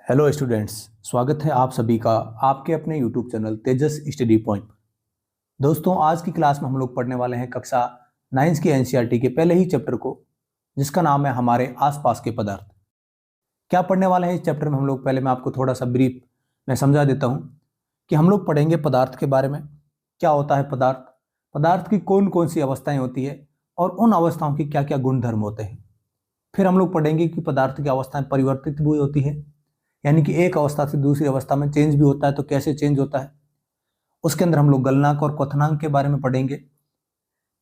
Hello students, स्वागत है आप सभी का आपके अपने यूट्यूब चैनल तेजस स्टडी पॉइंट। दोस्तों, आज की क्लास में हम लोग पढ़ने वाले हैं कक्षा 9 की एनसीईआरटी के पहले ही चैप्टर को, जिसका नाम है हमारे आसपास के पदार्थ। क्या पढ़ने वाले हैं इस चैप्टर में हम लोग? पहले मैं आपको थोड़ा सा ब्रीफ में समझा देता हूँ कि हम लोग पढ़ेंगे पदार्थ के बारे में। क्या होता है पदार्थ, पदार्थ की कौन कौन सी अवस्थाएं होती है और उन अवस्थाओं के क्या क्या गुण धर्म होते हैं। फिर हम लोग पढ़ेंगे कि पदार्थ की अवस्थाएं परिवर्तित भी होती है, यानी कि एक अवस्था से दूसरी अवस्था में चेंज भी होता है, तो कैसे चेंज होता है। उसके अंदर हम लोग गलनांक और क्वथनांक के बारे में पढ़ेंगे।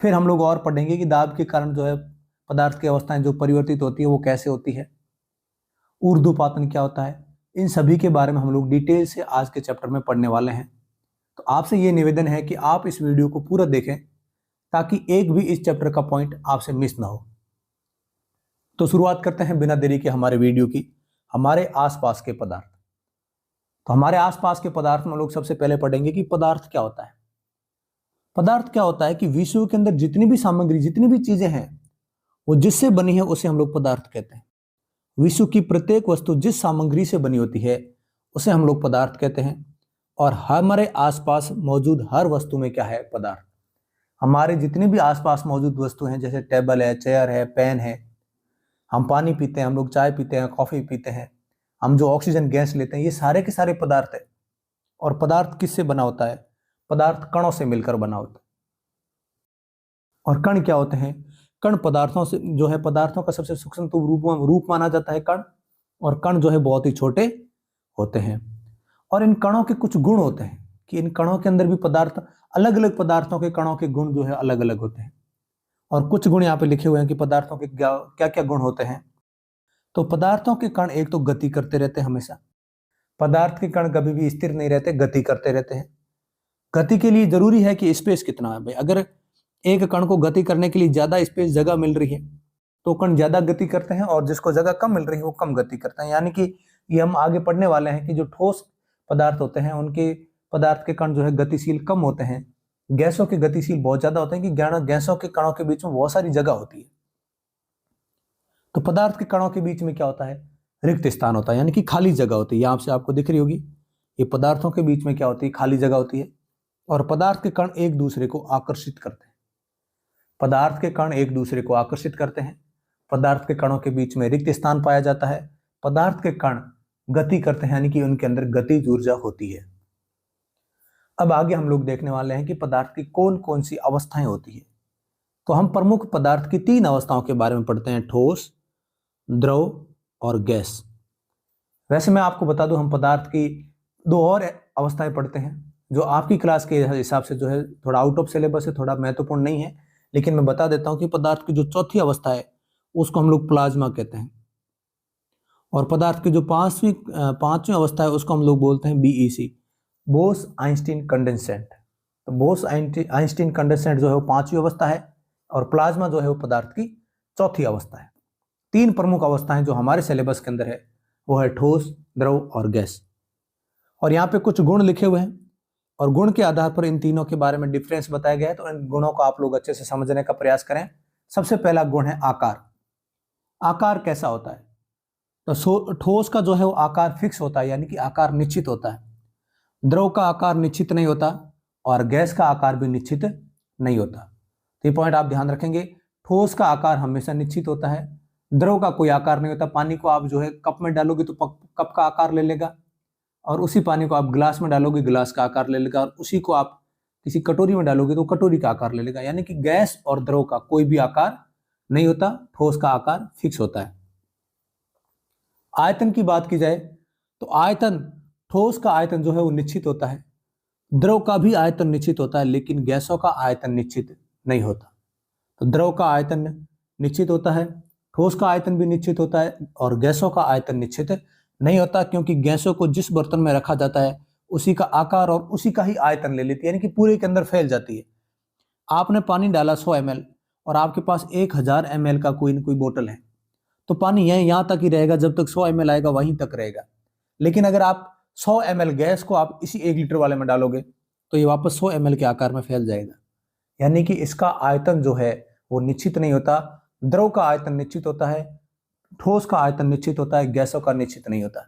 फिर हम लोग और पढ़ेंगे कि दाब के कारण जो है पदार्थ की अवस्थाएं जो परिवर्तित होती है वो कैसे होती है। ऊर्ध्वपातन क्या होता है, इन सभी के बारे में हम लोग डिटेल से आज के चैप्टर में पढ़ने वाले हैं। तो आपसे ये निवेदन है कि आप इस वीडियो को पूरा देखें ताकि एक भी इस चैप्टर का पॉइंट आपसे मिस ना हो। तो शुरुआत करते हैं बिना देरी के हमारे वीडियो की, हमारे आसपास के पदार्थ। तो हमारे आसपास के पदार्थ में लोग सबसे पहले पढ़ेंगे कि पदार्थ क्या होता है। पदार्थ क्या होता है कि विश्व के अंदर जितनी भी सामग्री, जितनी भी चीजें हैं, वो जिससे बनी है उसे हम लोग पदार्थ कहते हैं। विश्व की प्रत्येक वस्तु जिस सामग्री से बनी होती है उसे हम लोग पदार्थ कहते हैं। और हमारे आसपास मौजूद हर वस्तु में क्या है? पदार्थ। हमारे जितनी भी आसपास मौजूद वस्तु हैं, जैसे टेबल है, चेयर है, पेन है, हम पानी पीते हैं, हम लोग चाय पीते हैं, कॉफी पीते हैं, हम जो ऑक्सीजन गैस लेते हैं, ये सारे के सारे पदार्थ है। और पदार्थ किससे बना होता है? पदार्थ कणों से मिलकर बना होता है। और कण क्या होते हैं? कण पदार्थों से जो है, पदार्थों का सबसे सूक्ष्म रूप माना जाता है कण। और कण जो है बहुत ही छोटे होते हैं। और इन कणों के कुछ गुण होते हैं कि इन कणों के अंदर भी पदार्थ, अलग अलग पदार्थों के कणों के गुण जो है अलग अलग होते हैं। और कुछ गुण यहाँ पे लिखे हुए हैं कि पदार्थों के क्या क्या गुण होते हैं। तो पदार्थों के कण एक तो गति करते रहते हैं हमेशा। पदार्थ के कण कभी भी स्थिर नहीं रहते, गति करते रहते हैं। गति के लिए जरूरी है कि स्पेस कितना है भाई। अगर एक कण को गति करने के लिए ज्यादा स्पेस, जगह मिल रही है, तो कण ज्यादा गति करते हैं, और जिसको जगह कम मिल रही है वो कम गति करते हैं। यानी कि ये हम आगे पढ़ने वाले हैं कि जो ठोस पदार्थ होते हैं उनके पदार्थ के कण जो है गतिशील कम होते हैं। गैसों के गतिशील बहुत ज्यादा होते हैं कि गैसों के कणों के बीच में बहुत सारी जगह होती है। तो पदार्थ के कणों के बीच में क्या होता है? रिक्त स्थान होता है, यानी कि खाली जगह होती है। यहाँ से आपको दिख रही होगी, ये पदार्थों के बीच में क्या होती है? खाली जगह होती है। और पदार्थ के कण एक दूसरे को आकर्षित करते हैं। पदार्थ के कण एक दूसरे को आकर्षित करते हैं। पदार्थ के कणों के बीच में रिक्त स्थान पाया जाता है। पदार्थ के कण गति करते हैं, यानी कि उनके अंदर गतिज ऊर्जा होती है। अब आगे हम लोग देखने वाले हैं कि पदार्थ की कौन कौन सी अवस्थाएं होती है। तो हम प्रमुख पदार्थ की 3 अवस्थाओं के बारे में पढ़ते हैं: ठोस, द्रव और गैस। वैसे मैं आपको बता दूं, हम पदार्थ की 2 और अवस्थाएं पढ़ते हैं जो आपकी क्लास के हिसाब से जो है थोड़ा आउट ऑफ सिलेबस है, थोड़ा महत्वपूर्ण नहीं है, लेकिन मैं बता देता हूं कि पदार्थ की जो चौथी अवस्था है उसको हम लोग प्लाज्मा कहते हैं। और पदार्थ की जो पांचवी अवस्था है उसको हम लोग बोलते हैं बीईसी, बोस आइंस्टीन कंडेंसेंट। तो बोस आइंस्टीन कंडेंसेंट जो है वो 5वीं अवस्था है, और प्लाज्मा जो है वो पदार्थ की चौथी अवस्था है। 3 प्रमुख अवस्थाएं जो हमारे सिलेबस के अंदर है वो है ठोस, द्रव और गैस। और यहाँ पे कुछ गुण लिखे हुए हैं, और गुण के आधार पर इन तीनों के बारे में डिफरेंस बताया गया है। तो इन गुणों को आप लोग अच्छे से समझने का प्रयास करें। सबसे पहला गुण है आकार। आकार कैसा होता है? तो ठोस का जो है वो आकार फिक्स होता है, यानी कि आकार निश्चित होता है। द्रव का आकार निश्चित नहीं होता, और गैस का आकार भी निश्चित नहीं होता। तो ये पॉइंट आप ध्यान रखेंगे। ठोस का आकार हमेशा निश्चित होता है, द्रव का कोई आकार नहीं होता। पानी को आप जो है कप में डालोगे तो कप का आकार ले लेगा, और उसी पानी को आप गिलास में डालोगे, गिलास का आकार ले लेगा, और उसी को आप किसी कटोरी में डालोगे तो कटोरी का आकार ले लेगा। यानी कि गैस और द्रव का कोई भी आकार नहीं होता, ठोस का आकार फिक्स होता है। आयतन की बात की जाए तो आयतन, ठोस का आयतन जो है वो निश्चित होता है, द्रव का भी आयतन निश्चित होता है, लेकिन गैसों का आयतन निश्चित नहीं होता। तो द्रव का आयतन निश्चित होता है, ठोस का आयतन भी निश्चित होता है, और गैसों का आयतन निश्चित नहीं होता, क्योंकि गैसों को जिस बर्तन में रखा जाता है उसी का आकार और उसी का ही आयतन ले लेती है, यानी कि पूरे के अंदर फैल जाती है। आपने पानी डाला 100 ml, और आपके पास 1000 ml का कोई न कोई बोतल है, तो पानी यहाँ तक ही रहेगा, जब तक 100 ml आएगा वहीं तक रहेगा। लेकिन अगर आप 100 ml गैस को आप इसी 1 लीटर वाले में डालोगे तो ये वापस 100 ml के आकार में फैल जाएगा। यानी कि इसका आयतन जो है वो निश्चित नहीं होता। द्रव का आयतन निश्चित होता है, ठोस का आयतन निश्चित होता है, गैसों का निश्चित नहीं होता।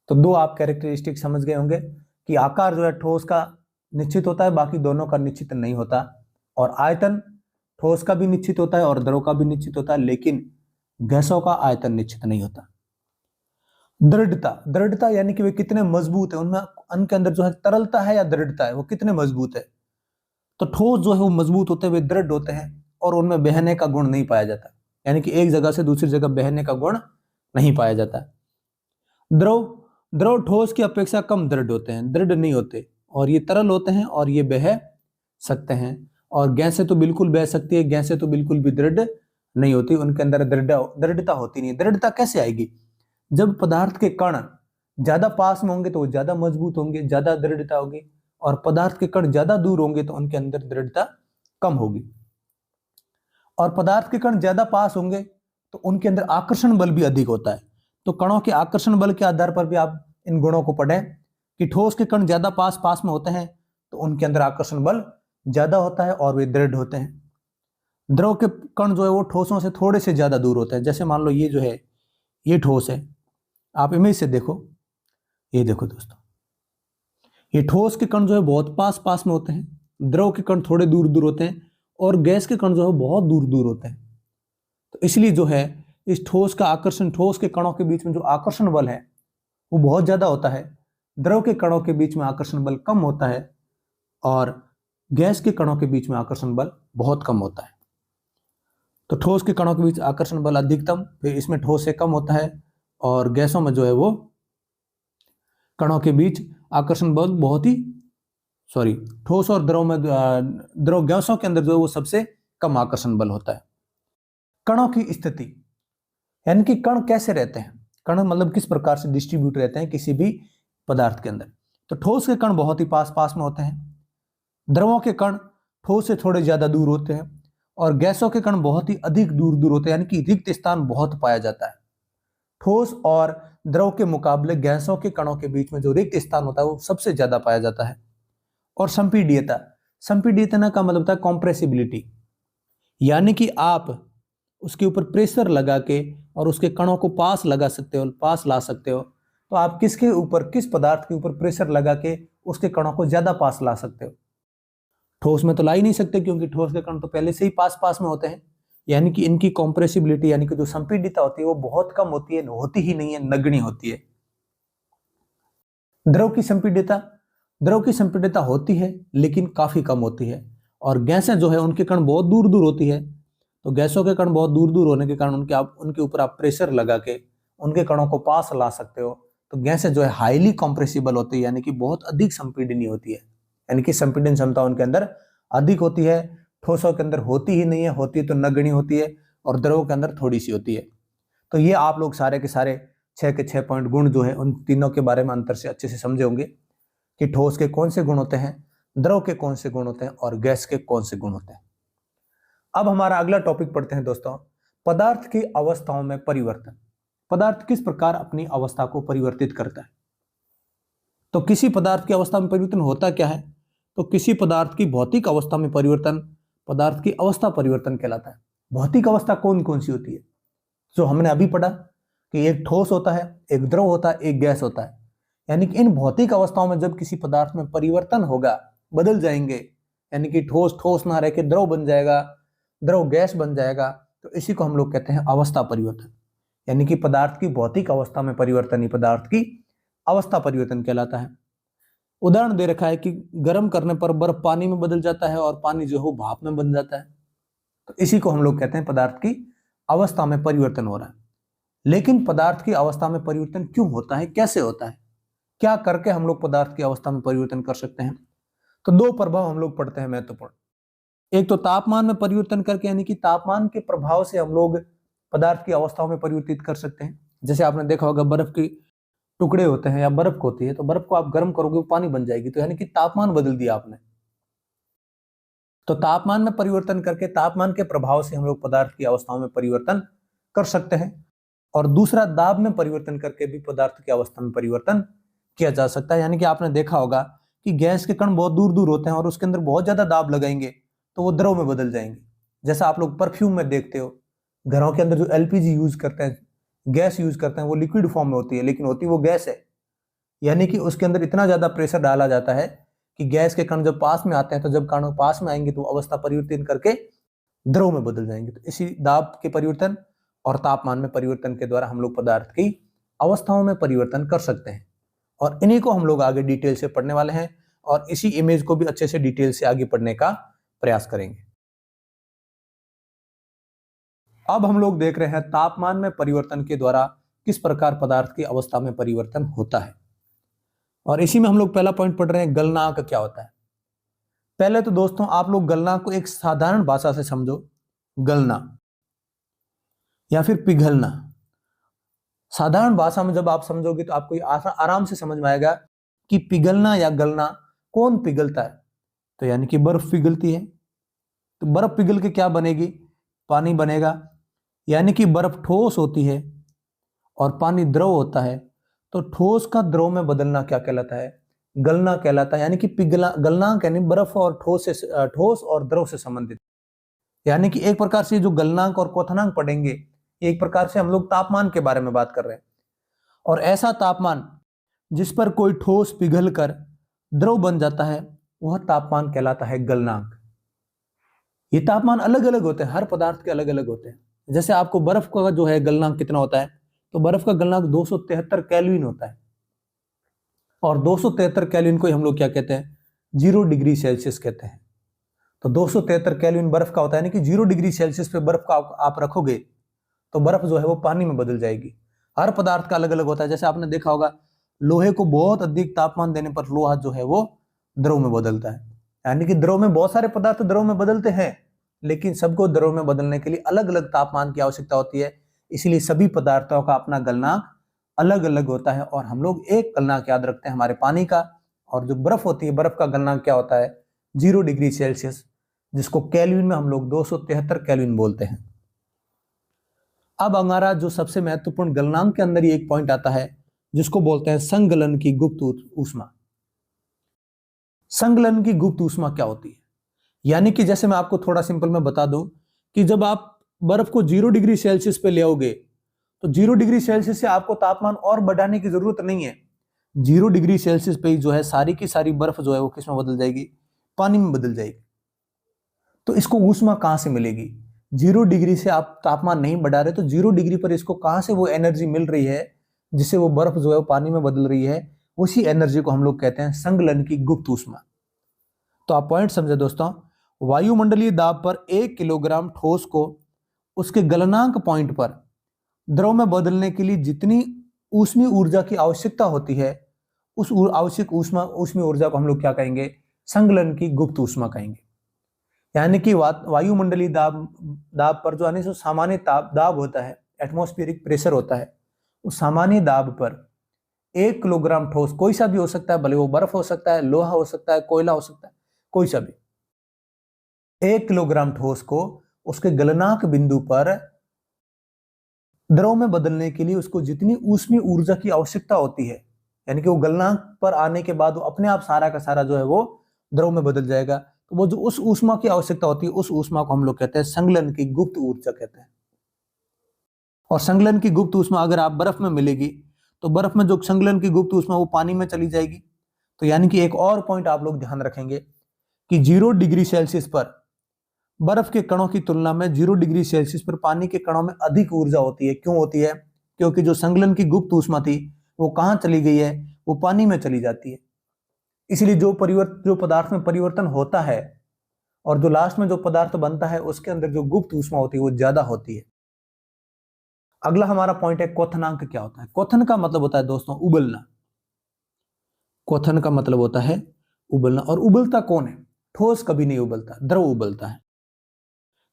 तो दो आप कैरेक्टरिस्टिक समझ गए होंगे कि आकार जो है ठोस का निश्चित होता है, बाकी दोनों का निश्चित नहीं होता, और आयतन ठोस का भी निश्चित होता है और द्रव का भी निश्चित होता है, लेकिन गैसों का आयतन निश्चित नहीं होता। दृढ़ता, दृढ़ता यानी कि वे कितने मजबूत है, उनमें उनके अंदर जो है तरलता है या दृढ़ता है, वो कितने मजबूत है। तो ठोस जो है वो मजबूत होते हैं, वे दृढ़ होते हैं और उनमें बहने का गुण नहीं पाया जाता, यानी कि एक जगह से दूसरी जगह बहने का गुण नहीं पाया जाता। द्रव, द्रव ठोस की अपेक्षा कम दृढ़ होते हैं, दृढ़ नहीं होते, और ये तरल होते हैं और ये बह सकते हैं। और गैसें तो बिल्कुल बह सकती है, गैसें तो बिल्कुल भी दृढ़ नहीं होती, उनके अंदर दृढ़ता होती नहीं। दृढ़ता कैसे आएगी? जब पदार्थ के कण ज्यादा पास में होंगे तो वो ज्यादा मजबूत होंगे, ज्यादा दृढ़ता होगी, और पदार्थ के कण ज्यादा दूर होंगे तो उनके अंदर दृढ़ता कम होगी। और पदार्थ के कण ज्यादा पास होंगे तो उनके अंदर आकर्षण बल भी अधिक होता है। तो कणों के आकर्षण बल के आधार पर भी आप इन गुणों को पढ़ें कि ठोस के कण ज्यादा पास पास में होते हैं तो उनके अंदर आकर्षण बल ज्यादा होता है और वे दृढ़ होते हैं। द्रव के कण जो है वो ठोसों से थोड़े से ज्यादा दूर होते हैं। जैसे मान लो ये जो है ये ठोस है, आप इमेज से देखो, ये देखो दोस्तों, ये ठोस के कण जो है बहुत पास पास में होते हैं, द्रव के कण थोड़े दूर दूर होते हैं, और गैस के कण जो है बहुत दूर दूर होते हैं। तो इसलिए जो है इस ठोस का आकर्षण, ठोस के कणों के बीच में जो आकर्षण बल है वो बहुत ज्यादा होता है, द्रव के कणों के बीच में आकर्षण बल कम होता है, और गैस के कणों के बीच में आकर्षण बल बहुत कम होता है। तो ठोस के कणों के बीच आकर्षण बल अधिकतम, फिर इसमें ठोस से कम होता है, और गैसों में जो है वो कणों के बीच आकर्षण बल बहुत ही, ठोस और द्रव में, द्रव गैसों के अंदर जो है वो सबसे कम आकर्षण बल होता है। कणों की स्थिति, यानी कि कण कैसे रहते हैं, कण मतलब किस प्रकार से डिस्ट्रीब्यूट रहते हैं किसी भी पदार्थ के अंदर। तो ठोस के कण बहुत ही पास पास में होते हैं, द्रवों के कण ठोस से थोड़े ज्यादा दूर होते हैं, और गैसों के कण बहुत ही अधिक दूर दूर होते हैं, यानी कि रिक्त स्थान बहुत पाया जाता है। ठोस और द्रव के मुकाबले गैसों के कणों के बीच में जो रिक्त स्थान होता है वो सबसे ज्यादा पाया जाता है। और संपीड्यता, संपीड्यता का मतलब होता है कॉम्प्रेसिबिलिटी, यानी कि आप उसके ऊपर प्रेशर लगा के और उसके कणों को पास लगा सकते हो, पास ला सकते हो। तो आप किसके ऊपर, किस पदार्थ के ऊपर प्रेशर लगा के उसके कणों को ज्यादा पास ला सकते हो? ठोस में तो ला ही नहीं सकते, क्योंकि ठोस के कण तो पहले से ही पास पास में होते हैं, यानी कि इनकी कॉम्प्रेसिबिलिटी यानी कि जो संपीडिता होती है वो बहुत कम होती है, होती ही नहीं है, नगण्य होती है। द्रव की संपीडिता, द्रव की संपीडिता होती है लेकिन काफी कम होती है, और गैसें जो है उनके कण बहुत दूर दूर होती है। तो गैसों के कण बहुत दूर दूर होने के कारण उनके ऊपर आप प्रेशर लगा के उनके कणों को पास ला सकते हो। तो गैसें जो है हाईली कॉम्प्रेसिबल होती है, यानी कि बहुत अधिक संपीडनीय होती है, यानी कि संपीडन क्षमता उनके अंदर अधिक होती है। ठोसों के अंदर होती ही नहीं है, होती है तो नगण्य होती है, और द्रव के अंदर थोड़ी सी होती है। तो ये आप लोग सारे के सारे 6 के 6 पॉइंट गुण जो है उन तीनों के बारे में अंतर से अच्छे से समझे होंगे कि ठोस के कौन से गुण होते हैं, द्रव के कौन से गुण होते हैं, और गैस के कौन से गुण होते हैं। अब हमारा अगला टॉपिक पढ़ते हैं दोस्तों, पदार्थ की अवस्थाओं में परिवर्तन। पदार्थ किस प्रकार अपनी अवस्था को परिवर्तित करता है? तो किसी पदार्थ की अवस्था में परिवर्तन होता क्या है? तो किसी पदार्थ की भौतिक अवस्था में परिवर्तन पदार्थ की अवस्था परिवर्तन कहलाता है। भौतिक अवस्था कौन कौन सी होती है? जो हमने अभी पढ़ा कि एक ठोस होता है, एक द्रव होता है, एक गैस होता है। यानी कि इन भौतिक अवस्थाओं में जब किसी पदार्थ में परिवर्तन होगा, बदल जाएंगे, यानी कि ठोस ठोस ना रह के द्रव बन जाएगा, द्रव गैस बन जाएगा, तो इसी को हम लोग कहते हैं अवस्था परिवर्तन। यानी कि पदार्थ की भौतिक अवस्था में परिवर्तन ही पदार्थ की अवस्था परिवर्तन कहलाता है। उदाहरण दे रखा है कि गर्म करने पर बर्फ पानी में बदल जाता है और पानी जो है भाप में बन जाता है। तो इसी को हम लोग कहते हैं पदार्थ की अवस्था में परिवर्तन हो रहा है। लेकिन पदार्थ की अवस्था में परिवर्तन क्यों होता है, कैसे होता है, क्या करके हम लोग पदार्थ की अवस्था में परिवर्तन कर सकते हैं? तो दो प्रभाव हम लोग पढ़ते हैं महत्वपूर्ण। एक तो तापमान में परिवर्तन करके, यानी कि तापमान के प्रभाव से हम लोग पदार्थ की अवस्थाओं में परिवर्तित कर सकते हैं। जैसे आपने देखा होगा बर्फ के टुकड़े होते हैं या बर्फ होती है, तो बर्फ को आप गर्म करोगे वो पानी बन जाएगी, तो यानी कि तापमान बदल दिया आपने। तो तापमान में परिवर्तन करके, तापमान के प्रभाव से हम लोग पदार्थ की अवस्थाओं में परिवर्तन कर सकते हैं। और दूसरा, दाब में परिवर्तन करके भी पदार्थ की अवस्था में परिवर्तन किया जा सकता है। यानी कि आपने देखा होगा कि गैस के कण बहुत दूर दूर होते हैं और उसके अंदर बहुत ज्यादा दाब लगाएंगे तो वो द्रव में बदल जाएंगे। जैसा आप लोग परफ्यूम में देखते हो, घरों के अंदर जो एलपीजी यूज करते हैं, गैस यूज करते हैं, वो लिक्विड फॉर्म में होती है, लेकिन होती वो गैस है। यानी कि उसके अंदर इतना ज्यादा प्रेशर डाला जाता है कि गैस के कण जब पास में आते हैं, तो जब कण पास में आएंगे तो अवस्था परिवर्तन करके द्रव में बदल जाएंगे। तो इसी दाब के परिवर्तन और तापमान में परिवर्तन के द्वारा हम लोग पदार्थ की अवस्थाओं में परिवर्तन कर सकते हैं, और इन्हीं को हम लोग आगे डिटेल से पढ़ने वाले हैं, और इसी इमेज को भी अच्छे से डिटेल से आगे पढ़ने का प्रयास करेंगे। अब हम लोग देख रहे हैं तापमान में परिवर्तन के द्वारा किस प्रकार पदार्थ की अवस्था में परिवर्तन होता है, और इसी में हम लोग पहला पॉइंट पढ़ रहे हैं, गलनांक क्या होता है। पहले तो दोस्तों आप लोग गलनांक को एक साधारण भाषा से समझो। गलना या फिर पिघलना, साधारण भाषा में जब आप समझोगे तो आपको आराम से समझ में आएगा कि पिघलना या गलना, कौन पिघलता है, तो यानी कि बर्फ पिघलती है। तो बर्फ पिघल के क्या बनेगी, पानी बनेगा। यानी कि बर्फ ठोस होती है और पानी द्रव होता है, तो ठोस का द्रव में बदलना क्या कहलाता है, गलना कहलाता है। यानी कि गलनांक यानी बर्फ और ठोस और द्रव से संबंधित। यानी कि एक प्रकार से जो गलनांक और क्वथनांक पढ़ेंगे, एक प्रकार से हम लोग तापमान के बारे में बात कर रहे हैं। और ऐसा तापमान जिस पर कोई ठोस पिघल कर द्रव बन जाता है, वह तापमान कहलाता है गलनांक। ये तापमान अलग अलग होते हैं, हर पदार्थ के अलग अलग होते हैं। जैसे आपको बर्फ का जो है गलनांक कितना होता है, तो बर्फ का गलनांक 273 केल्विन होता है, और 273 केल्विन को हम लोग क्या कहते हैं, 0 डिग्री सेल्सियस कहते हैं। तो 273 केल्विन बर्फ का होता है, यानी कि 0 डिग्री सेल्सियस पे बर्फ का आप रखोगे तो बर्फ जो है वो पानी में बदल जाएगी। हर पदार्थ का अलग अलग होता है। जैसे आपने देखा होगा, लोहे को बहुत अधिक तापमान देने पर लोहा जो है वो द्रव में बदलता है। यानी कि द्रव में बहुत सारे पदार्थ द्रव में बदलते हैं, लेकिन सबको द्रव में बदलने के लिए अलग अलग तापमान की आवश्यकता होती है। इसलिए सभी पदार्थों का अपना गलनांक अलग अलग होता है, और हम लोग एक गलनांक याद रखते हैं हमारे पानी का। और जो बर्फ होती है, बर्फ का गलनांक क्या होता है, 0 डिग्री सेल्सियस, जिसको केल्विन में हम लोग 273 केल्विन बोलते हैं। अब हमारा जो सबसे महत्वपूर्ण गलनांक के अंदर ही एक पॉइंट आता है, जिसको बोलते हैं संगलन की गुप्त ऊष्मा। संगलन की गुप्त ऊष्मा क्या होती है, यानी कि जैसे मैं आपको थोड़ा सिंपल में बता दूं कि जब आप बर्फ को 0 डिग्री सेल्सियस पे ले आओगे, तो 0 डिग्री सेल्सियस से आपको तापमान और बढ़ाने की जरूरत नहीं है। 0 डिग्री सेल्सियस पे ही जो है सारी की सारी बर्फ जो है वो किस में बदल जाएगी, पानी में बदल जाएगी। तो इसको ऊष्मा कहां से मिलेगी, 0 डिग्री से आप तापमान नहीं बढ़ा रहे, तो 0 डिग्री पर इसको कहां से वो एनर्जी मिल रही है जिससे वो बर्फ जो है वो पानी में बदल रही है, उसी एनर्जी को हम लोग कहते हैं संगलन की गुप्त ऊष्मा। तो आप पॉइंट समझे दोस्तों, वायुमंडलीय दाब पर 1 किलोग्राम ठोस को उसके गलनांक पॉइंट पर द्रव में बदलने के लिए जितनी ऊष्मीय ऊर्जा की आवश्यकता होती है, उस आवश्यक ऊष्मीय ऊर्जा को हम लोग क्या कहेंगे, संगलन की गुप्त ऊष्मा कहेंगे। यानी कि वायुमंडलीय दाब पर जो यानी सामान्य दाब होता है, एटमॉस्फेरिक प्रेशर होता है, उस सामान्य दाब पर 1 किलोग्राम ठोस, कोई सा भी हो सकता है, भले वो बर्फ हो सकता है, लोहा हो सकता है, कोयला हो सकता है, कोई सा भी, 1 किलोग्राम ठोस को उसके गलनांक बिंदु पर द्रव में बदलने के लिए उसको जितनी ऊष्मीय ऊर्जा की आवश्यकता होती है, यानी कि वो गलनांक पर आने के बाद वो अपने आप सारा का सारा जो है वो द्रव में बदल जाएगा। तो वो जो उस ऊष्मा की आवश्यकता होती है, उस ऊष्मा को हम लोग कहते हैं संगलन की गुप्त ऊर्जा कहते हैं। और संगलन की गुप्त ऊष्मा अगर आप बर्फ में मिलेगी, तो बर्फ में जो संगलन की गुप्त ऊष्मा वो पानी में चली जाएगी। तो यानी कि एक और पॉइंट आप लोग ध्यान रखेंगे कि 0 डिग्री सेल्सियस पर बर्फ के कणों की तुलना में 0 डिग्री सेल्सियस पर पानी के कणों में अधिक ऊर्जा होती है। क्यों होती है, क्योंकि जो संगलन की गुप्त ऊष्मा थी वो कहां चली गई है, वो पानी में चली जाती है। इसलिए जो पदार्थ में परिवर्तन होता है और जो लास्ट में जो पदार्थ बनता है, उसके अंदर जो गुप्त ऊष्मा होती है वो ज्यादा होती है। अगला हमारा पॉइंट है क्वथनांक क्या होता है। क्वथन का मतलब होता है दोस्तों उबलना। क्वथन का मतलब होता है उबलना। और उबलता कौन है, ठोस कभी नहीं उबलता, द्रव उबलता है।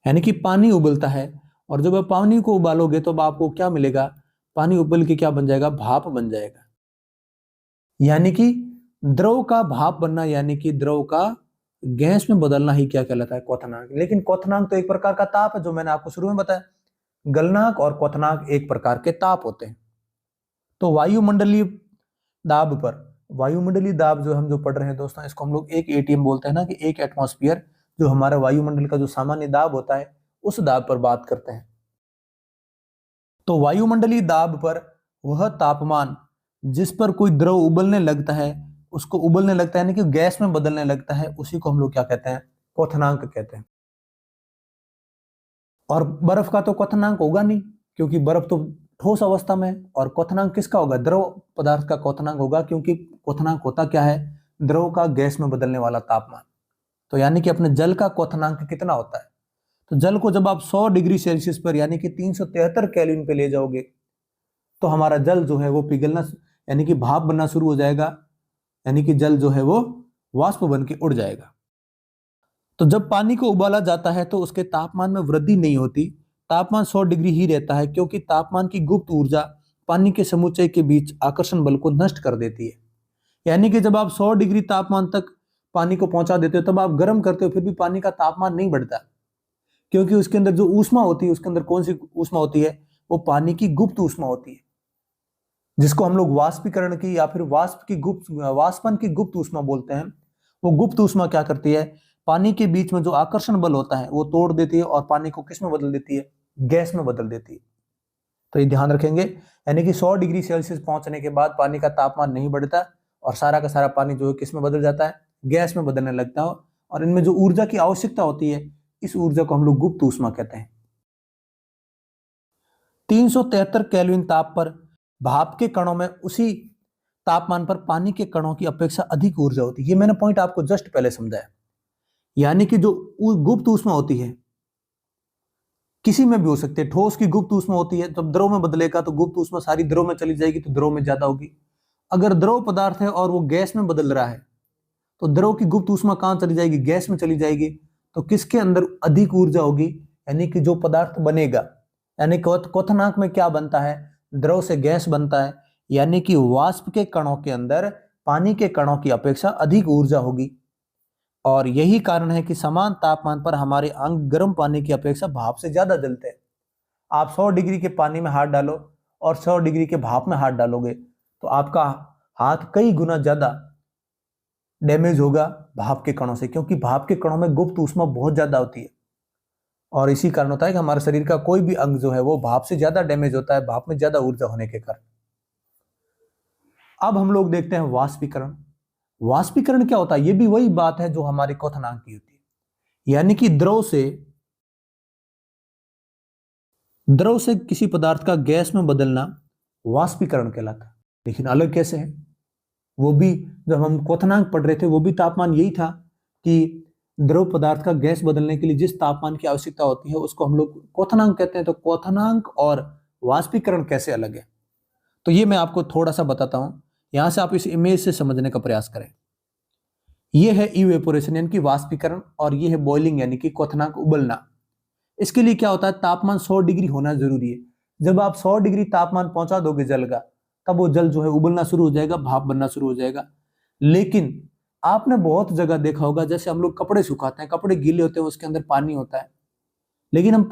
यानी कि पानी उबलता है, और जब आप पानी को उबालोगे तो आपको क्या मिलेगा, पानी उबल के क्या बन जाएगा, भाप बन जाएगा। यानी कि द्रव का भाप बनना, यानी कि द्रव का गैस में बदलना ही क्या कहलाता है, क्वथनांक। लेकिन क्वथनांक तो एक प्रकार का ताप है, जो मैंने आपको शुरू में बताया। गलनांक और क्वथनांक एक प्रकार के ताप होते हैं। तो वायुमंडलीय दाब जो हम जो पढ़ रहे हैं दोस्तों, इसको हम लोग एक एटीएम बोलते हैं ना, कि एक एटमॉस्फेयर, जो हमारा वायुमंडल का जो सामान्य दाब होता है उस दाब पर बात करते हैं। तो वायुमंडलीय दाब पर वह तापमान जिस पर कोई द्रव उबलने लगता है, उसको उबलने लगता है यानी कि गैस में बदलने लगता है, उसी को हम लोग क्या कहते हैं, क्वथनांक कहते हैं। और बर्फ का तो क्वथनांक होगा नहीं, क्योंकि बर्फ तो ठोस अवस्था में है। और क्वथनांक किसका होगा, द्रव पदार्थ का क्वथनांक होगा, क्योंकि क्वथनांक होता क्या है, द्रव का गैस में बदलने वाला तापमान। तो यानी कि अपने जल का क्वथनांक कितना होता है, तो जल को जब आप 100 डिग्री सेल्सियस पर यानी कि 373 केल्विन पे ले जाओगे, तो हमारा जल जो है वो पिघलना यानी कि भाप बनना शुरू हो जाएगा, यानी कि जल जो है वो वाष्प बन के उड़ जाएगा। तो जब पानी को उबाला जाता है तो उसके तापमान में वृद्धि नहीं होती, तापमान 100 डिग्री ही रहता है, क्योंकि तापमान की गुप्त ऊर्जा पानी के समुच्चय के बीच आकर्षण बल को नष्ट कर देती है। यानी कि जब आप 100 डिग्री तापमान तक पानी को पहुंचा देते हो, तब आप गर्म करते हो, फिर भी पानी का तापमान नहीं बढ़ता, क्योंकि उसके अंदर जो ऊष्मा होती है, उसके अंदर कौन सी ऊष्मा होती है, वो पानी की गुप्त ऊष्मा होती है, जिसको हम लोग वाष्पीकरण की या फिर वाष्पन की गुप्त ऊष्मा बोलते हैं। वो गुप्त ऊष्मा क्या करती है, पानी के बीच में जो आकर्षण बल होता है वो तोड़ देती है और पानी को किस में बदल देती है, गैस में बदल देती है। तो ये ध्यान रखेंगे, यानी कि 100 डिग्री सेल्सियस पहुंचने के बाद पानी का तापमान नहीं बढ़ता और सारा का सारा पानी जो है किस में बदल जाता है, गैस में बदलने लगता है। और इनमें जो ऊर्जा की आवश्यकता होती है, इस ऊर्जा को हम लोग गुप्त ऊष्मा कहते हैं। 373 केल्विन ताप पर भाप के कणों में उसी तापमान पर पानी के कणों की अपेक्षा अधिक ऊर्जा होती है। ये मैंने पॉइंट आपको जस्ट पहले समझाया। यानी कि जो गुप्त ऊष्मा होती है, किसी में भी हो सकती है। ठोस की गुप्त ऊष्मा होती है, जब द्रव में बदलेगा तो गुप्त ऊष्मा सारी द्रव में चली जाएगी, तो द्रव में ज्यादा होगी। अगर द्रव पदार्थ है और वो गैस में बदल रहा है, तो द्रव की गुप्त ऊष्मा कहां चली जाएगी, गैस में चली जाएगी। तो किसके अंदर अधिक ऊर्जा होगी, यानी कि जो पदार्थ बनेगा, यानी क्वथनांक में क्या बनता है, द्रव से गैस बनता है, यानी कि वाष्प के कणों के अंदर पानी के कणों की अपेक्षा अधिक ऊर्जा होगी। और यही कारण है कि समान तापमान पर हमारे अंग गर्म पानी की अपेक्षा भाप से ज्यादा जलते हैं। आप 100 डिग्री के पानी में हाथ डालो और 100 डिग्री के भाप में हाथ डालोगे, तो आपका हाथ कई गुना ज्यादा डैमेज होगा भाप के कणों से, क्योंकि भाप के कणों में गुप्त ऊष्मा बहुत ज्यादा होती है। और इसी कारण होता है कि हमारे शरीर का कोई भी अंग जो है वो भाप से ज्यादा डैमेज होता है, भाप में ज्यादा ऊर्जा होने के कारण। अब हम लोग देखते हैं वाष्पीकरण। वाष्पीकरण क्या होता है, ये भी वही बात है जो हमारे क्वथनांक की होती है, यानी कि द्रव से किसी पदार्थ का गैस में बदलना वाष्पीकरण कहलाता है। लेकिन अलग कैसे है, वो भी जब हम क्वथनांक पढ़ रहे थे, वो भी तापमान यही था कि द्रव पदार्थ का गैस बदलने के लिए जिस तापमान की आवश्यकता होती है उसको हम लोग क्वथनांक कहते हैं। तो क्वथनांक और वाष्पीकरण कैसे अलग है, तो ये मैं आपको थोड़ा सा बताता हूं। यहां से आप इस इमेज से समझने का प्रयास करें। ये है इवेपोरेशन यानी कि वाष्पीकरण, और ये है बॉइलिंग यानी कि क्वथनांक उबलना। इसके लिए क्या होता है, तापमान 100 डिग्री होना जरूरी है। जब आप 100 डिग्री तापमान पहुंचा दोगे जल का, तब वो जल जो है उबलना शुरू हो जाएगा, भाप बनना शुरू हो जाएगा। लेकिन आपने बहुत जगह देखा होगा, जैसे हम लोग कपड़े सुखाते हैं, कपड़े गीले होते हैं, उसके अंदर पानी होता है, लेकिन हम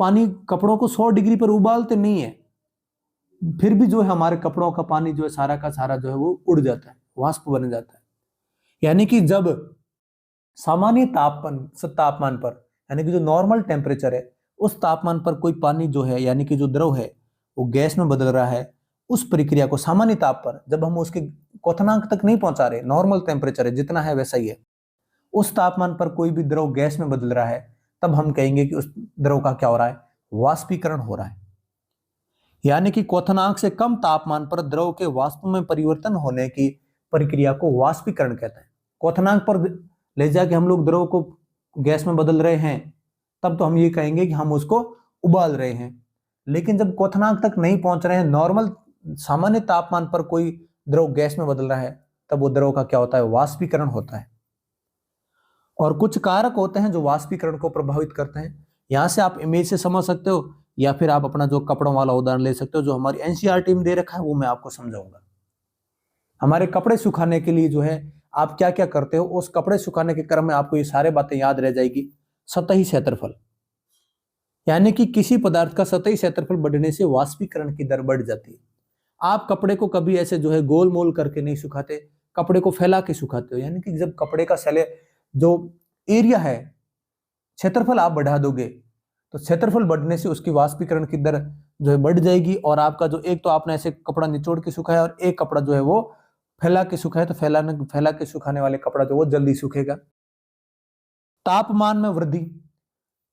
कपड़ों को 100 डिग्री पर उबालते नहीं है, फिर भी जो है हमारे कपड़ों का पानी जो है सारा का सारा जो है वो उड़ जाता है, वाष्प बन जाता है। यानी कि जब सामान्य तापमान पर, यानी कि जो नॉर्मल टेम्परेचर है, उस तापमान पर कोई पानी जो है यानी कि जो द्रव है वो गैस में बदल रहा है, उस प्रक्रिया को सामान्य ताप पर जब हम उसके क्वथनांक तक नहीं पहुंचा रहे, नॉर्मल टेम्परेचर है जितना है वैसा ही है, उस तापमान पर कोई भी द्रव गैस में बदल रहा है, तब हम कहेंगे कि उस द्रव का क्या हो रहा है, वाष्पीकरण हो रहा है। यानी कि क्वथनांक से कम तापमान पर द्रव के वाष्प में परिवर्तन होने की प्रक्रिया को वाष्पीकरण कहते हैं। क्वथनांक पर ले जाके हम लोग द्रव को गैस में बदल रहे हैं, तब तो हम ये कहेंगे कि हम उसको उबाल रहे हैं। लेकिन जब क्वथनांक तक नहीं पहुंच रहे हैं, नॉर्मल सामान्य तापमान पर कोई द्रव गैस में बदल रहा है, तब वो द्रव का क्या होता है, वाष्पीकरण होता है। और कुछ कारक होते हैं जो वाष्पीकरण को प्रभावित करते हैं। यहां से आप इमेज से समझ सकते हो, या फिर आप अपना जो कपड़ों वाला उदाहरण ले सकते हो जो हमारी एनसीईआरटी में दे रखा है, वो मैं आपको समझाऊंगा। हमारे कपड़े सुखाने के लिए जो है आप क्या क्या करते हो, उस कपड़े सुखाने के क्रम में आपको ये सारे बातें याद रह जाएगी। सतही क्षेत्रफल, यानी कि किसी पदार्थ का सतही क्षेत्रफल बढ़ने से वाष्पीकरण की दर बढ़ जाती है। आप कपड़े को कभी ऐसे जो है गोल मोल करके नहीं सुखाते, कपड़े को फैला के सुखाते हो। यानी कि जब कपड़े का जो एरिया है, क्षेत्रफल आप बढ़ा दोगे, तो क्षेत्रफल बढ़ने से उसकी वाष्पीकरण की दर जो है बढ़ जाएगी, और आपका जो एक तो आपने ऐसे कपड़ा निचोड़ के सुखाया और एक कपड़ा जो है वो फैला के सुखाया, तो फैला के सुखाने वाले कपड़ा जो वो जल्दी सूखेगा। तापमान में वृद्धि,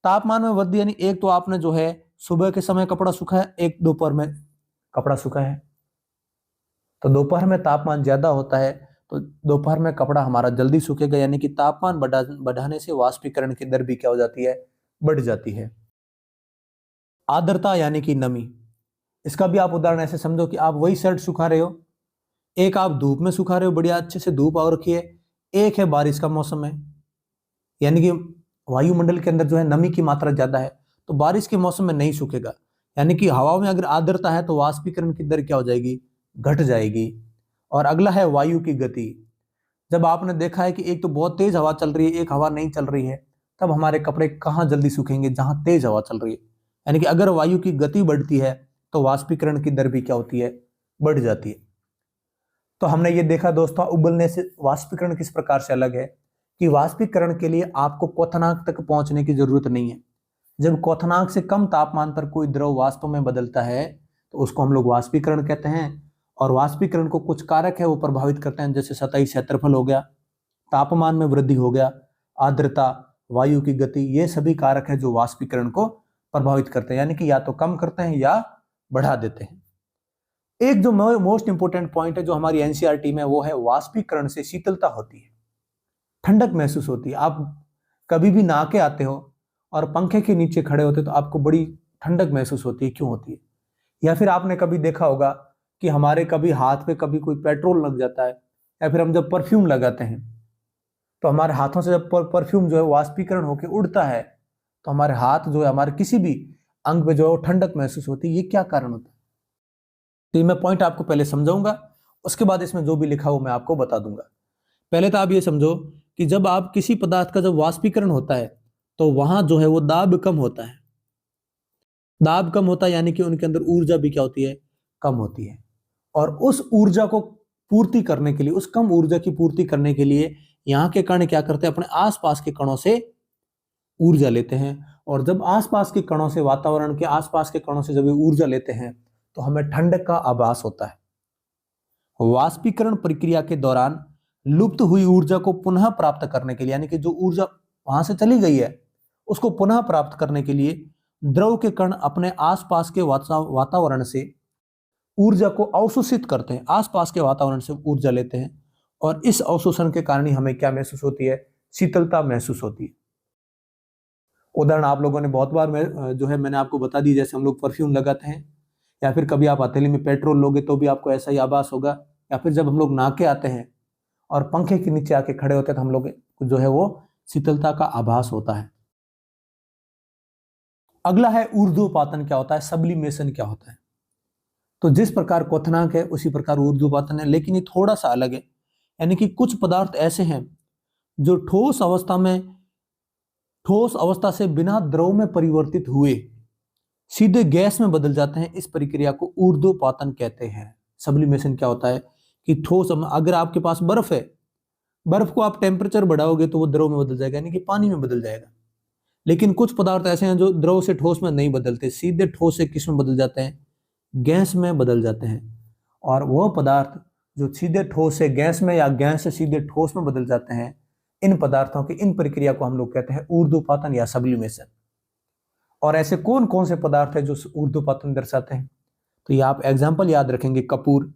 तापमान में वृद्धि यानी एक तो आपने जो है सुबह के समय कपड़ा सुखाया, एक दोपहर में कपड़ा सुखाया है, तो दोपहर में तापमान ज्यादा होता है, तो दोपहर में कपड़ा हमारा जल्दी सूखेगा, यानी कि तापमान बढ़ाने से वाष्पीकरण की दर भी क्या हो जाती है, बढ़ जाती है। आर्द्रता यानी कि नमी, इसका भी आप उदाहरण ऐसे समझो कि आप वही शर्ट सुखा रहे हो, एक आप धूप में सुखा रहे हो, बढ़िया अच्छे से धूप आ रखी है, एक है बारिश का मौसम है, यानी कि वायुमंडल के अंदर जो है नमी की मात्रा ज्यादा है, तो बारिश के मौसम में नहीं सूखेगा, यानी कि हवा में अगर आर्द्रता है तो वाष्पीकरण की दर क्या हो जाएगी, घट जाएगी। और अगला है वायु की गति, जब आपने देखा है कि एक तो बहुत तेज हवा चल रही है, एक हवा नहीं चल रही है, तब हमारे कपड़े कहाँ जल्दी सूखेंगे, जहां तेज हवा चल रही है, यानी कि अगर वायु की गति बढ़ती है तो वाष्पीकरण की दर भी क्या होती है, बढ़ जाती है। तो हमने ये देखा दोस्तों उबलने से वाष्पीकरण किस प्रकार से अलग है, कि वाष्पीकरण के लिए आपको क्वथनांक तक पहुंचने की जरूरत नहीं है। जब क्वथनांक से कम तापमान पर कोई द्रव वाष्प में बदलता है तो उसको हम लोग वाष्पीकरण कहते हैं, और वाष्पीकरण को कुछ कारक है वो प्रभावित करते हैं, जैसे सतही क्षेत्रफल हो गया, तापमान में वृद्धि हो गया, आर्द्रता, वायु की गति, ये सभी कारक है जो वाष्पीकरण को प्रभावित करते हैं, यानी कि या तो कम करते हैं या बढ़ा देते हैं। एक जो मोस्ट इंपोर्टेंट पॉइंट है जो हमारी एनसीईआरटी में, वो है वाष्पीकरण से शीतलता होती है, ठंडक महसूस होती है। आप कभी भी नहा के आते हो और पंखे के नीचे खड़े होते तो आपको बड़ी ठंडक महसूस होती है, क्यों होती है? या फिर आपने कभी देखा होगा कि हमारे कभी हाथ पे कभी कोई पेट्रोल लग जाता है, या फिर हम जब परफ्यूम लगाते हैं तो हमारे हाथों से जब परफ्यूम जो है वाष्पीकरण होकर उड़ता है तो हमारे हाथ जो है, हमारे किसी भी अंग पे जो है ठंडक महसूस होती है। ये क्या कारण होता है? तो मैं पॉइंट आपको पहले समझाऊंगा, उसके बाद इसमें जो भी लिखा हो मैं आपको बता दूंगा। पहले तो आप ये समझो कि जब आप किसी पदार्थ का जब वाष्पीकरण होता है तो वहां जो है वो दाब कम होता है, दाब कम होता है यानी कि उनके अंदर ऊर्जा भी क्या होती है, कम होती है। और उस ऊर्जा को पूर्ति करने के लिए, उस कम ऊर्जा की पूर्ति करने के लिए यहाँ के कण क्या करते हैं, अपने आसपास के कणों से ऊर्जा लेते हैं, और जब आसपास के कणों से, वातावरण के आसपास के कणों से जब ऊर्जा लेते हैं तो हमें ठंडक का आभास होता है। वाष्पीकरण प्रक्रिया के दौरान लुप्त हुई ऊर्जा को पुनः प्राप्त करने के लिए, यानी कि जो ऊर्जा वहां से चली गई है उसको पुनः प्राप्त करने के लिए द्रव के कण अपने आसपास के वातावरण से ऊर्जा को अवशोषित करते हैं, आसपास के वातावरण से ऊर्जा लेते हैं, और इस अवशोषण के कारण ही हमें क्या महसूस होती है, शीतलता महसूस होती है। उदाहरण आप लोगों ने बहुत बार जो है मैंने आपको बता दी, जैसे हम लोग परफ्यूम लगाते हैं, या फिर कभी आप हथेली में पेट्रोल लोगे तो भी आपको ऐसा ही आभास होगा, या फिर जब हम लोग नहा के आते हैं और पंखे के नीचे आके खड़े होते हैं तो हम लोग जो है वो शीतलता का आभास होता है। अगला है ऊर्ध्वपातन क्या होता है, सब्लिमेशन क्या होता है। तो जिस प्रकार क्वथनांक है उसी प्रकार ऊर्ध्वपातन है, लेकिन ये थोड़ा सा अलग है, यानी कि कुछ पदार्थ ऐसे हैं जो ठोस अवस्था से बिना द्रव में परिवर्तित हुए सीधे गैस में बदल जाते हैं। इस प्रक्रिया को ऊर्ध्वपातन कहते हैं। सब्लिमेशन क्या होता है कि ठोस, अगर आपके पास बर्फ है, बर्फ को आप टेम्परेचर बढ़ाओगे तो वो द्रव में बदल जाएगा, यानी कि पानी में बदल जाएगा। लेकिन कुछ पदार्थ ऐसे हैं जो द्रव से ठोस में नहीं बदलते, सीधे ठोस से किस में बदल जाते हैं, गैस में बदल जाते हैं। और वो पदार्थ जो सीधे ठोस से गैस में या गैस से सीधे ठोस में बदल जाते हैं, इन पदार्थों की इन प्रक्रिया को हम लोग कहते हैं ऊर्ध्वपातन या सब्लिमेशन। और ऐसे कौन कौन से पदार्थ है जो ऊर्ध्वपातन दर्शाते हैं? तो ये आप एग्जाम्पल याद रखेंगे। कपूर,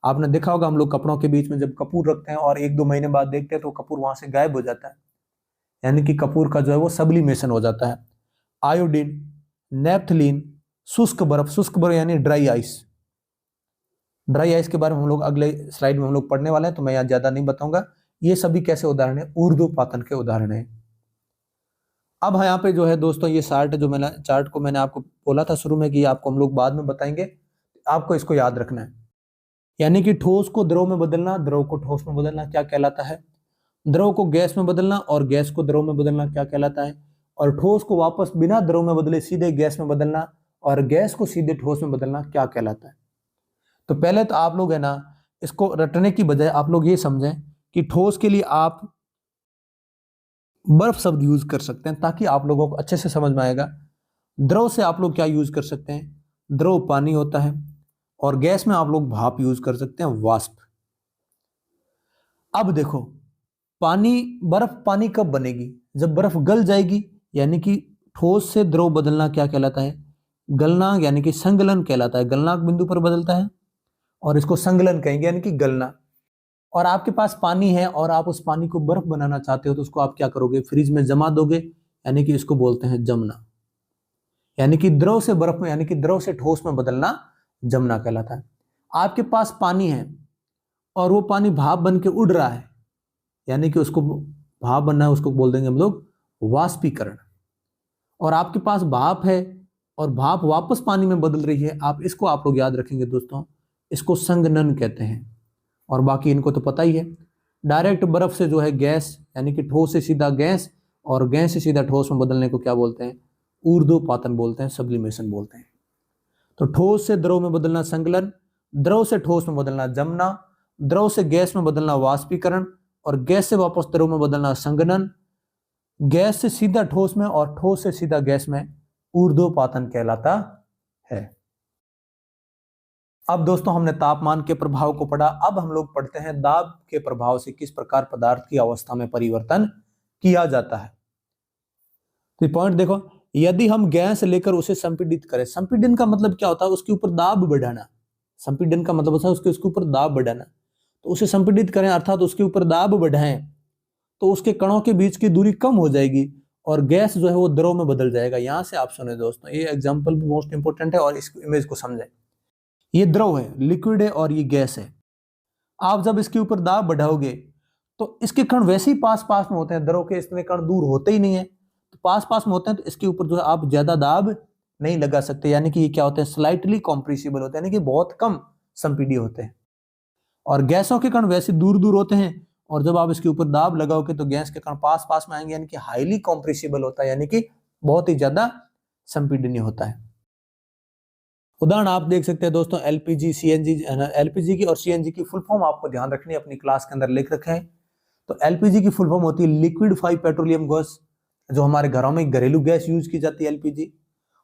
आपने देखा होगा हम लोग कपड़ों के बीच में जब कपूर रखते हैं और 1-2 महीने बाद देखते हैं तो कपूर वहां से गायब हो जाता है, यानी कि कपूर का जो है वो सब्लिमेशन हो जाता है। आयोडीन, नेफ्थलीन, शुष्क बर्फ यानी ड्राई आइस। ड्राई आइस के बारे में हम लोग अगले स्लाइड में हम लोग पढ़ने वाले हैं, तो मैं यहाँ ज्यादा नहीं बताऊंगा। ये सभी कैसे उदाहरण है, ऊर्ध्वपातन के उदाहरण है। अब यहाँ पे जो है दोस्तों ये चार्ट को मैंने आपको बोला था शुरू में कि आपको हम लोग बाद में बताएंगे, आपको इसको याद रखना है। यानी कि ठोस को द्रव में बदलना, द्रव को ठोस में बदलना क्या कहलाता है, द्रव को गैस में बदलना और गैस को द्रव में बदलना क्या कहलाता है, और ठोस को वापस बिना द्रव में बदले सीधे गैस में बदलना और गैस को सीधे ठोस में बदलना क्या कहलाता है। तो पहले तो आप लोग है ना, इसको रटने की बजाय आप लोग ये समझें कि ठोस के लिए आप बर्फ शब्द यूज कर सकते हैं ताकि आप लोगों को अच्छे से समझ में आएगा। द्रव से आप लोग क्या यूज कर सकते हैं, द्रव पानी होता है, और गैस में आप लोग भाप यूज कर सकते हैं, वाष्प। अब देखो, बर्फ पानी कब बनेगी? जब बर्फ गल जाएगी, यानी कि ठोस से द्रव बदलना क्या कहलाता है? गलनांक, यानी कि संगलन कहलाता है। गलनांक बिंदु पर बदलता है और इसको संगलन कहेंगे, यानी कि गलना। और आपके पास पानी है और आप उस पानी को बर्फ बनाना चाहते हो, तो उसको आप क्या करोगे? फ्रिज में जमा दोगे, यानी कि इसको बोलते हैं जमना। यानी कि द्रव से बर्फ में, यानी कि द्रव से ठोस में बदलना जमना कहलाता है। आपके पास पानी है और वो पानी भाप बन के उड़ रहा है, यानी कि उसको भाप बनना है, उसको बोल देंगे हम लोग वाष्पीकरण। और आपके पास भाप है और भाप वापस पानी में बदल रही है, इसको आप लोग याद रखेंगे दोस्तों, इसको संघनन कहते हैं। और बाकी इनको तो पता ही है। डायरेक्ट बर्फ से जो है गैस, यानी कि ठोस से सीधा गैस, और गैस से सीधा ठोस में बदलने को क्या बोलते हैं? ऊर्ध्वपातन बोलते हैं, सब्लिमेशन बोलते हैं। तो ठोस से द्रव में बदलना संकलन, द्रव से ठोस में बदलना जमना, द्रव से गैस में बदलना वाष्पीकरण, और गैस से वापस द्रव में बदलना संघनन, गैस से सीधा ठोस में और ठोस से सीधा गैस में ऊर्ध्वपातन कहलाता है। अब दोस्तों हमने तापमान के प्रभाव को पढ़ा। अब हम लोग पढ़ते हैं दाब के प्रभाव से किस प्रकार पदार्थ की अवस्था में परिवर्तन किया जाता है। तो पॉइंट देखो, यदि हम गैस लेकर उसे संपीड़ित करें, संपीड़न का मतलब क्या होता है? उसके ऊपर दाब बढ़ाना। संपीड़न का मतलब होता है उसके ऊपर दाब बढ़ाना। तो उसे संपीड़ित करें अर्थात उसके ऊपर दाब बढ़ाएं, तो उसके कणों के बीच की दूरी कम हो जाएगी और गैस जो है वो द्रव में बदल जाएगा। यहां से आप सुने दोस्तों, ये एग्जांपल भी मोस्ट इंपोर्टेंट है और इस इमेज को समझें। ये द्रव है, लिक्विड है, और ये गैस है। आप जब इसके ऊपर दाब बढ़ाओगे तो इसके कण वैसे ही पास पास में होते हैं, द्रव के इतने कण दूर होते ही नहीं है, तो पास पास में होते हैं, तो इसके ऊपर जो है आप ज्यादा दाब नहीं लगा सकते। यानी कि ये क्या होते हैं? स्लाइटली कॉम्प्रेसिबल होते हैं, यानी कि बहुत कम संपीड्य होते हैं। और गैसों के कण वैसे दूर दूर होते हैं, और जब आप इसके ऊपर दाब लगाओगे तो गैस के कण पास पास में आएंगे, यानी कि हाईली कॉम्प्रेसिबल होता है, यानी कि बहुत ही ज्यादा संपीडनीय होता है। उदाहरण आप देख सकते हैं दोस्तों, एलपीजी, सीएनजी। एलपीजी की और सीएनजी की फुल फॉर्म आपको ध्यान रखनी है, अपनी क्लास के अंदर लिख रखे हैं। तो एलपीजी की फुल फॉर्म होती है लिक्विडिफाइड पेट्रोलियम गैस, जो हमारे घरों में घरेलू गैस यूज की जाती है एलपीजी।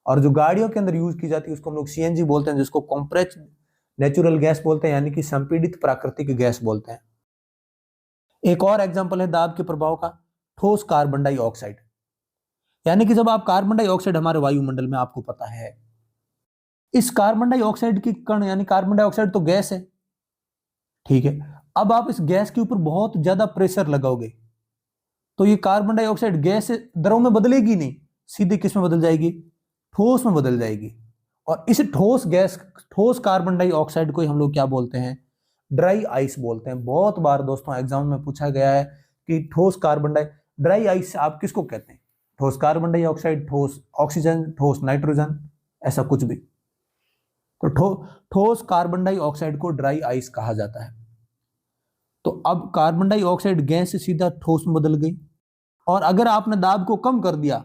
और जो गाड़ियों के अंदर यूज की जाती है उसको हम लोग सीएनजी बोलते हैं, जिसको कॉम्प्रेस्ड नेचुरल गैस बोलते हैं, यानी कि संपीड़ित प्राकृतिक गैस बोलते हैं। एक और एग्जांपल है दाब के प्रभाव का, ठोस कार्बन डाइऑक्साइड। यानी कि जब आप कार्बन डाइऑक्साइड हमारे वायुमंडल में, आपको पता है इस कार्बन डाइऑक्साइड की कण, यानी कार्बन डाइऑक्साइड तो गैस है, ठीक है। अब आप इस गैस के ऊपर बहुत ज्यादा प्रेशर लगाओगे तो ये कार्बन डाइऑक्साइड गैस द्रव में बदलेगी नहीं, सीधे किस में बदल जाएगी? ठोस में बदल जाएगी। और इस ठोस कार्बन डाइऑक्साइड को हम लोग क्या बोलते हैं? ड्राई आइस बोलते हैं। बहुत बार दोस्तों एग्जाम में पूछा गया है कि ठोस ड्राई आइस आप किसको कहते हैं? ठोस कार्बन डाइऑक्साइड, ठोस ऑक्सीजन, ठोस नाइट्रोजन, ऐसा कुछ भी। तो ठोस कार्बन डाइऑक्साइड को ड्राई आइस कहा जाता है। तो अब कार्बन डाइऑक्साइड गैस से सीधा ठोस में बदल गई, और अगर आपने दाब को कम कर दिया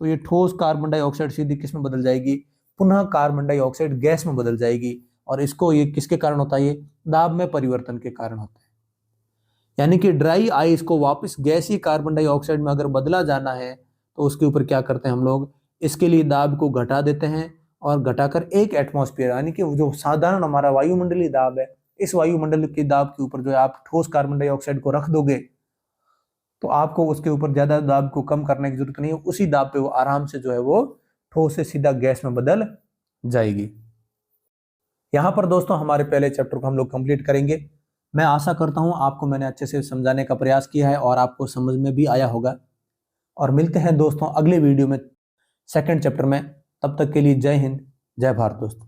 तो ये ठोस कार्बन डाइऑक्साइड सीधी किस में बदल जाएगी? पुनः कार्बन डाइऑक्साइड गैस में बदल जाएगी। और इसको ये किसके कारण होता है? ये दाब में परिवर्तन के कारण होता है। यानी कि ड्राई आइस को वापस गैसीय कार्बन डाइऑक्साइड में अगर बदला जाना है तो उसके ऊपर क्या करते हैं हम लोग? इसके लिए दाब को घटा देते हैं, और घटाकर 1 एटमॉस्फेयर, यानी कि जो साधारण हमारा वायुमंडलीय दाब है, इस वायुमंडल के दाब के ऊपर जो है आप ठोस कार्बन डाइऑक्साइड को रख दोगे तो आपको उसके ऊपर ज्यादा दाब को कम करने की जरूरत नहीं है। उसी दाब पे वो आराम से जो है वो ठोस से सीधा गैस में बदल जाएगी। यहां पर दोस्तों हमारे पहले चैप्टर को हम लोग कंप्लीट करेंगे। मैं आशा करता हूं आपको मैंने अच्छे से समझाने का प्रयास किया है और आपको समझ में भी आया होगा। और मिलते हैं दोस्तों अगले वीडियो में, सेकंड चैप्टर में। तब तक के लिए जय हिंद, जय भारत दोस्तों।